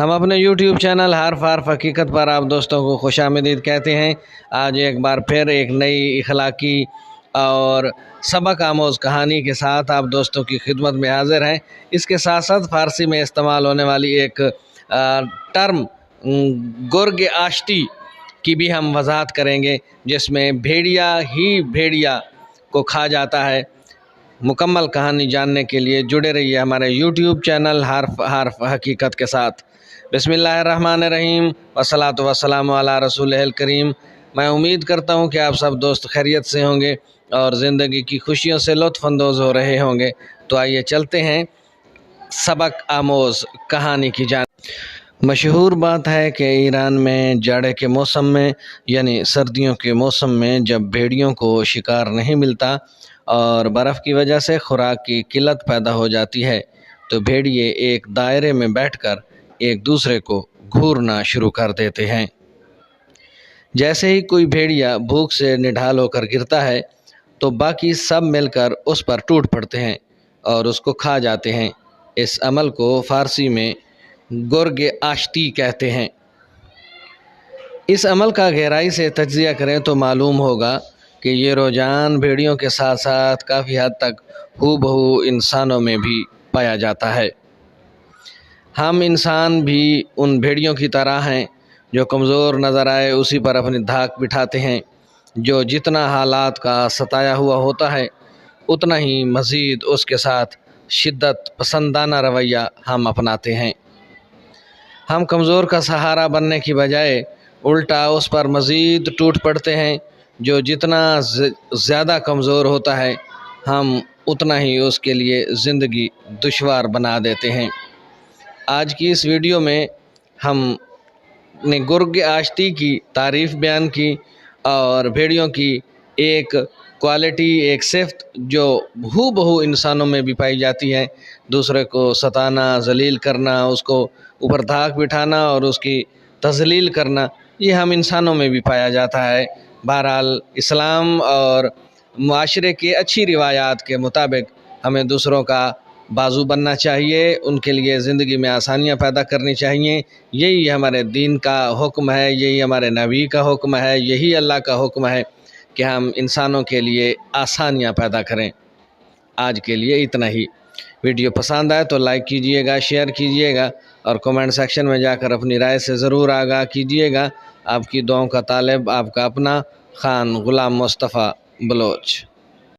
हम अपने YouTube channel हर्फ हर्फ हकीकत पर आप दोस्तों को खुशामदीद कहते हैं। आज एक बार फिर एक नई इखलाकी और सबक आमोज़ कहानी के साथ आप दोस्तों की खिदमत में हाज़िर हैं। इसके साथ साथ फ़ारसी में इस्तेमाल होने वाली एक टर्म गुर्ग आश्ती की भी हम वजाहत करेंगे, जिसमें भेड़िया ही भेड़िया को खा जाता है। मुकम्मल कहानी जानने के लिए जुड़े रहिए हमारे YouTube चैनल हर्फ हर्फ हकीकत के साथ। बिस्मिल्लाहिर्रहमानिर्रहीम वस्सलातु वस्सलामु अला रसूलिल करीम। मैं उम्मीद करता हूँ कि आप सब दोस्त खैरियत से होंगे और ज़िंदगी की खुशियों से लुत्फ़ अंदोज़ हो रहे होंगे। तो आइए चलते हैं सबक आमोज़ कहानी की जानिब। मशहूर बात है कि ईरान में जाड़े के मौसम में यानी सर्दियों के मौसम में जब भेड़ियों को शिकार नहीं मिलता और बर्फ़ की वजह से खुराक की किल्लत पैदा हो जाती है, तो भेड़िए एक दायरे में बैठकर एक दूसरे को घूरना शुरू कर देते हैं। जैसे ही कोई भेड़िया भूख से निढाल होकर गिरता है तो बाकी सब मिलकर उस पर टूट पड़ते हैं और उसको खा जाते हैं। इस अमल को फ़ारसी में गुर्ग आश्ती कहते हैं। इस अमल का गहराई से तज्ज़िया करें तो मालूम होगा कि ये रुझान भेड़ियों के साथ साथ काफ़ी हद तक हूबहू इंसानों में भी पाया जाता है। हम इंसान भी उन भेड़ियों की तरह हैं जो कमज़ोर नज़र आए उसी पर अपनी धाक बिठाते हैं। जो जितना हालात का सताया हुआ होता है उतना ही मज़ीद उसके साथ शिद्दत पसंदाना रवैया हम अपनाते हैं। हम कमज़ोर का सहारा बनने की बजाय उल्टा उस पर मज़ीद टूट पड़ते हैं। जो जितना ज़्यादा कमज़ोर होता है हम उतना ही उसके लिए ज़िंदगी दुश्वार बना देते हैं। आज की इस वीडियो में हमने गुर्ग आश्ती की तारीफ़ बयान की और भेड़ियों की एक क्वालिटी, एक सिफ्त जो हूबहू इंसानों में भी पाई जाती है, दूसरे को सताना, जलील करना, उसको ऊपर धाक बिठाना और उसकी तज़लील करना, ये हम इंसानों में भी पाया जाता है। बहरहाल इस्लाम और मुआशरे की अच्छी रिवायात के मुताबिक हमें दूसरों का बाजू बनना चाहिए, उनके लिए ज़िंदगी में आसानियाँ पैदा करनी चाहिए। यही हमारे दीन का हुक्म है, यही हमारे नबी का हुक्म है, यही अल्लाह का हुक्म है कि हम इंसानों के लिए आसानियाँ पैदा करें। आज के लिए इतना ही। वीडियो पसंद आए तो लाइक कीजिएगा, शेयर कीजिएगा और कमेंट सेक्शन में जाकर अपनी राय से ज़रूर आगाह कीजिएगा। आपकी दुआओं का तालिब आपका अपना खान गुलाम मुस्तफ़ा बलोच।